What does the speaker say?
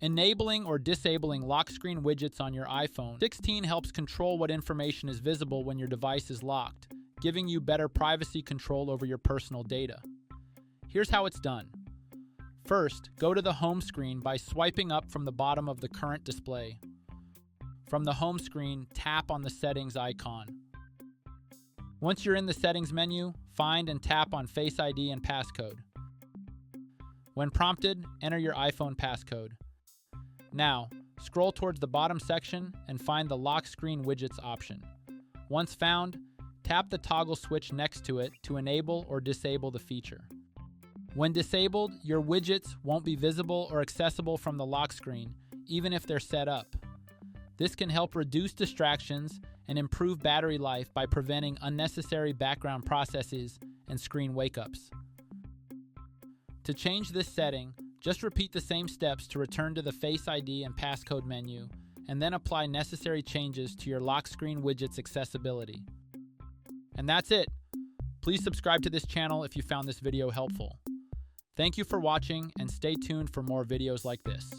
Enabling or disabling lock screen widgets on your iPhone 16 helps control what information is visible when your device is locked, giving you better privacy control over your personal data. Here's how it's done. First, go to the home screen by swiping up from the bottom of the current display. From the home screen, tap on the settings icon. Once you're in the settings menu, find and tap on Face ID and passcode. When prompted, enter your iPhone passcode. Now, scroll towards the bottom section and find the Lock Screen Widgets option. Once found, tap the toggle switch next to it to enable or disable the feature. When disabled, your widgets won't be visible or accessible from the lock screen, even if they're set up. This can help reduce distractions and improve battery life by preventing unnecessary background processes and screen wake-ups. To change this setting, just repeat the same steps to return to the Face ID and passcode menu, and then apply necessary changes to your lock screen widget's accessibility. And that's it. Please subscribe to this channel if you found this video helpful. Thank you for watching, and stay tuned for more videos like this.